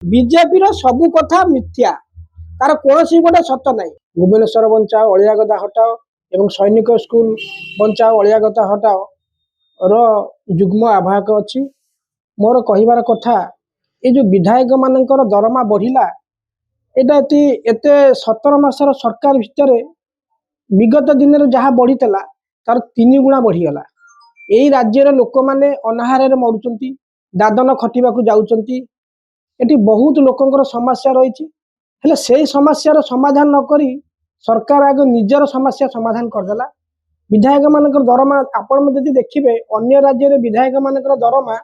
BJP सबू कथा मिथ्या तार कौन गोटे सत ना। भुवनेश्वर बंचाओ अलिया गदा हटाओ एवं सैनिक स्कूल बंचाओ अलिया गदा हटाओ रुग्म आवाहक अच्छी। मोर कहबार कथा ये जो विधायक मानकर दरमा बढ़िला एटा एते 17 मासर सरकार भितर विगत दिन में जहाँ बढ़ीला तार 3 गुणा बढ़ीगला। यही राज्यर लोक मैंने अनाहार मरुंच दादन खटिबा जाऊँच। एटी बहुत लोकंकर समस्या रही है से समस्यार समाधान नक सरकार आगे निजर समस्या समाधान करदेला। विधायक मानकर दरमा आपण जदि देखिए अन्य राज्य विधायक मानकर दरमा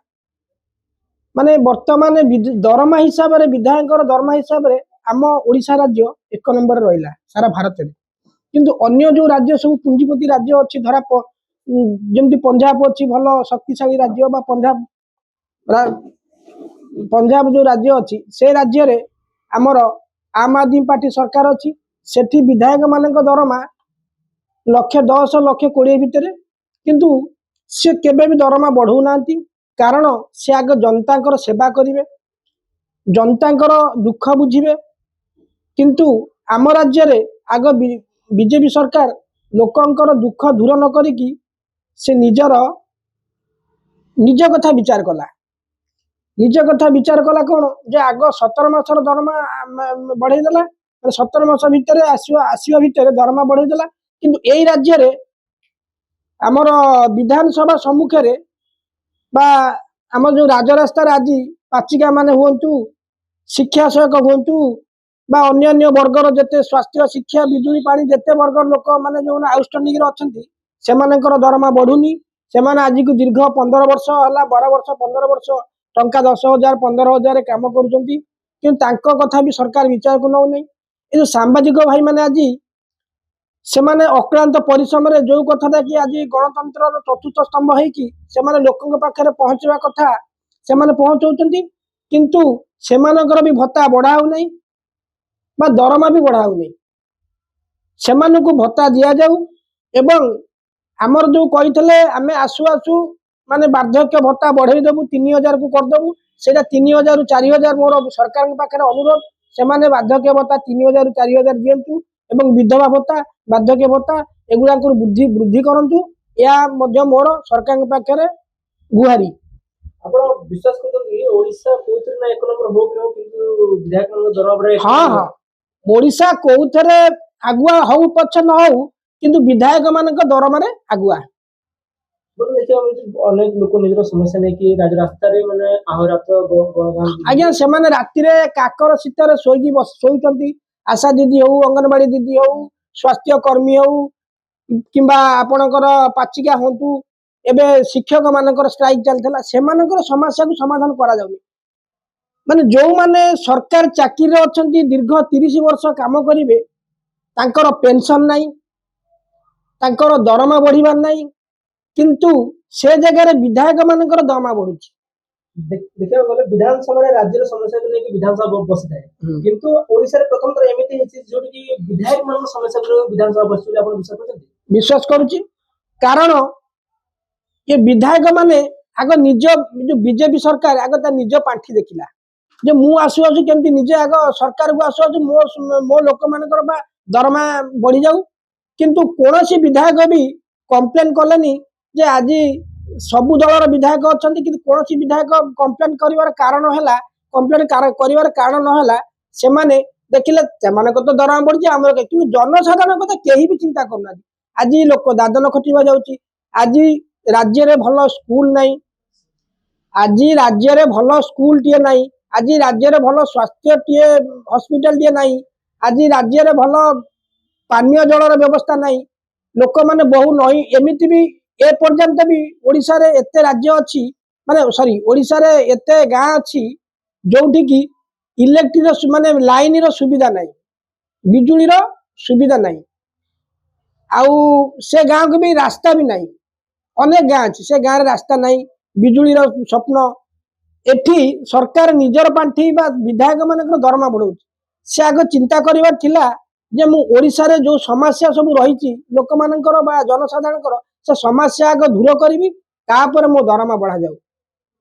माने वर्तमान दरमा हिसाब से विधायक दरमा हिसाब से आम ओडिशा राज्य 1 नंबर रहा सारा भारत में। किंतु अन्य जो राज्य सब पुंजीपति राज्य अच्छी धरा जमती पंजाब अच्छी भल शक्तिशाली राज्य बा पंजाब जो राज्य अच्छी से राज्य रे आमर आम आदमी पार्टी सरकार अच्छी सेठी विधायक मानक दरमा 1,10 1,20 भितर किंतु सी केबे भी दरमा बढ़ौ ना। कारण से आग जनता सेवा करेंगे जनता दुख बुझे। किंतु आम राज्य रे आग बीजेपी सरकार लोकंकर दुख दूर न करिकी से निज कथा विचार कला। निज कथा विचार कला कौन जे आग 17 मासर दरमा बढ़ेदेला 17 मास भितर आसवा भितर दरमा बढ़ेदेला। किंतु यही राज्य रे आमर विधानसभा सम्मुख रे बा आम जो राजरास्तार आज पाचिका माने हुंतु शिक्षा सहायक हुंतु बा अन्य वर्गर जेते स्वास्थ्य शिक्षा बिजुली पानी जेते वर्गर लोक माने जो आउटस्टैंडिंग रे अछंती सेमानकर दरमा बढ़ुनी। सेमाने आज को दीर्घ 15 वर्ष हला 12 वर्ष 15 वर्ष टंका 10,000 15,000 काम करुचंती किंतु तांको कथा भी सरकार विचार को नौ नहीं। ये जो सांबादिक भाई माने आज सेमाने अक्लांत परिश्रम रे जो कथा कि आज गणतंत्र चतुर्थ स्तंभ है कि सेमाने लोकंक पाखरे पहुंचवा कथा सेमाने पहुंचौचंती किंतु सेमानकर भी भत्ता बढ़ाऊ नहीं बा दरमा भी बढ़ाऊ नहीं। सेमानकु भत्ता दिया जाऊ एवं आमर जो कही आमे आसु आसु माने वार्धक्य भत्ता बढ़े देबू 3,000 को करदेबू से 3,000 रु 4,000 मोर सरकार पाखे अनुरोध सेमाने वार्धक्य भत्ता 3,000 रु 4,000 दियंतु एवं विधवा भत्ता वार्धक्य भत्ता एगुड़ा वृद्धि करंतु या मध्य मोर सरकार पाखे गुहारी। आपण विश्वास करते ओडिशा कोथरे ना 1 नंबर हो किंतु विधायक मान दरबार रे हां हां ओडिशा कोथरे आगुआ हो पछ न हो किंतु विधायक मानक दरमा रे आगुआ। देखिए अनेक लोक निजर समस्या नहीं कि राजरास्ता रे माने आहोरात गणधान आज्ञा से माने राति रे काकर सीतार सोईचंती आशा दीदी हो अंगनवाड़ी दीदी हो स्वास्थ्य कर्मी हो किंबा आपणकर पाचिका होंतु एबे शिक्षक मानकर स्ट्राइक चलथला सेमानकर समस्या को समाधान करा जाउनी। माने जो माने सरकार चाकरी रे अछंती दीर्घ 30 वर्ष काम करिवे तांकर पेंशन नाही तांकर दरमा बढ़िबार नाही किंतु से जगह विधायक मानकर दरमा बढ़ुची। देखिए गले विधानसभा रे राज्य समस्या को लेके विधानसभा बसी थाए किंतु ओडिसा रे प्रथम तर एमिति हेछि जोटी कि विधायक मान समस्या को विधानसभा बसी आपण विश्वास करछथि। विश्वास करूची कारण ये विधायक माने आग निज जो बीजेपी सरकार आग ता निज पांठी देखिला जे मु आसु आसु केमती निजे आग सरकार को आसु आसु मो लोक मानकर बा दरमा बढ़ी जाऊ किंतु कोनोसी विधायक भी कंप्लेन कलेनी जे आज सबु दलर विधायक अछंती किंतु कोनोसी विधायक कंप्लेन करिवार कारण हैला कंप्लेन करिवार कारण न हैला से माने देखिले सेमाने को तो दरमा बढ़ी हमर किंतु जनसाधारण को केही भी चिंता करना। आज लोक दादन खटिबा जाउची आज राज्य रे भलो स्कूल नहीं आज राज्य रे भलो स्कूल टिए नहीं आज राज्य रे भलो स्वास्थ्य टिए हॉस्पिटल टिए नहीं आज राज्य रे भलो पानीय जलर व्यवस्था नहीं। लोक माने बहु नई एमिति भी ए पर्यंत भी ओडिशा रे एते राज्य अच्छी माने सॉरी ओडिशा रे एते गाँ अच्छी जोठी की इलेक्ट्रिक माने लाइन रो सुविधा नहीं बिजुली रो सुविधा नहीं आउ से गाँव के भी रास्ता भी नहीं अनेक गाँ अच्छी से गाँव रास्ता नहीं बिजुली रो स्वप्न एठी सरकार निजर पांठी बा विधायक मानकर दरमा बढ़ाउछ से आग चिंता करिवार थिला जे मु ओडिशा रे जो समस्या सब रही लोक मानकर बा जनसाधारणकर से समस्या आग दूर करी तापर मो दरमा बढ़ा जाऊ।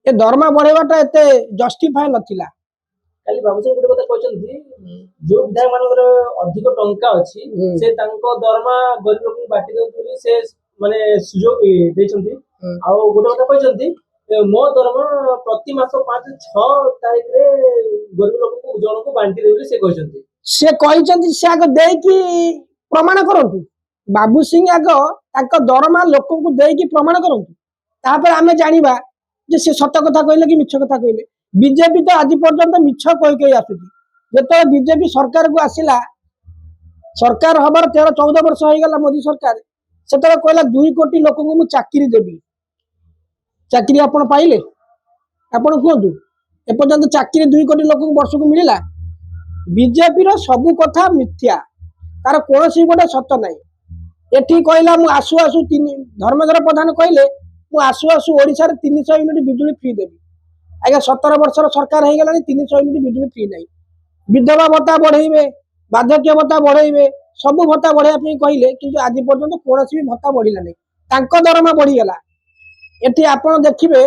ए दरमा बढ़ेवाटा एते जस्टिफाई नथिला କାଲି ବାବୁ ସିଂ ଗୋଟେ କଥା କହିଛନ୍ତି ଯୋଉ ବିଧାୟକ ମାନଙ୍କର ଅଧିକ ଟଙ୍କା ଅଛି ସେ ତାଙ୍କ ଦରମା ଗରିବ ଲୋକଙ୍କୁ ବାଣ୍ଟି ଦିଅନ୍ତି ବୋଲି ସେ ମାନେ ସୁଯୋଗ ଦେଇଛନ୍ତି। ଆଉ ଗୋଟେ କଥା କହିଛନ୍ତି ମୋ ଦରମା ପ୍ରତି ମାସ 5-6 ତାରିଖରେ ଗରିବ ଲୋକଙ୍କୁ ଜଣକୁ ବାଣ୍ଟି ଦେବି ବୋଲି ସେ କହିଛନ୍ତି। ସେ କହିଛନ୍ତି ସେ ଆଗ ଦେଇକି ପ୍ରମାଣ କରନ୍ତୁ। ବାବୁ ସିଂ ଆଗ ତାଙ୍କ ଦରମା ଲୋକଙ୍କୁ ଦେଇକି ପ୍ରମାଣ କରନ୍ତୁ, ତାପରେ ଆମେ ଜାଣିବା ଯେ ସେ ସତ କଥା କହିଲେ କି ମିଛ କଥା କହିଲେ। ବିଜେପି ତ ଆଜି ପର୍ଯ୍ୟନ୍ତ ମିଛ କହି କହି ଆସୁଛି। ଯେତେବେଳେ ବିଜେପି ସରକାରକୁ ଆସିଲା, ସରକାର ହବାର 13-14 ବର୍ଷ ହେଇଗଲା ମୋଦି ସରକାର, ସେତେବେଳେ କହିଲା 2 କୋଟି ଲୋକଙ୍କୁ ମୁଁ ଚାକିରି ଦେବି। ଚାକିରି ଆପଣ ପାଇଲେ? ଆପଣ କୁହନ୍ତୁ, ଏପର୍ଯ୍ୟନ୍ତ ଚାକିରି 2 କୋଟି ଲୋକଙ୍କୁ ବର୍ଷକୁ ମିଳିଲା? ବିଜେପିର ସବୁ କଥା ମିଥ୍ୟା, ତାର କୌଣସି ଗୋଟେ ସତ ନାହିଁ। ଏଠି କହିଲା ମୁଁ ଆସୁ ଆସୁ ଧର୍ମେନ୍ଦ୍ର ପ୍ରଧାନ କହିଲେ ମୁଁ ଆସୁ ଆସୁ ଓଡ଼ିଶାରେ 300 ୟୁନିଟ୍ ବିଜୁଳି ଫ୍ରି ଦେବି। ଆଜ୍ଞା 17 ବର୍ଷର ସରକାର ହେଇଗଲାଣି, 300 ୟୁନିଟ୍ ବିଜୁଳି ଫ୍ରି ନାହିଁ। ବିଧବା ଭତ୍ତା ବଢେଇବେ, ବାର୍ଦ୍ଧକ୍ୟ ଭତ୍ତା ବଢେଇବେ, ସବୁ ଭତ୍ତା ବଢେଇବା ପାଇଁ କହିଲେ, କିନ୍ତୁ ଆଜି ପର୍ଯ୍ୟନ୍ତ କୌଣସି ବି ଭତ୍ତା ବଢିଲା ନାହିଁ। ତାଙ୍କ ଦରମା ବଢିଗଲା। ଏଠି ଆପଣ ଦେଖିବେ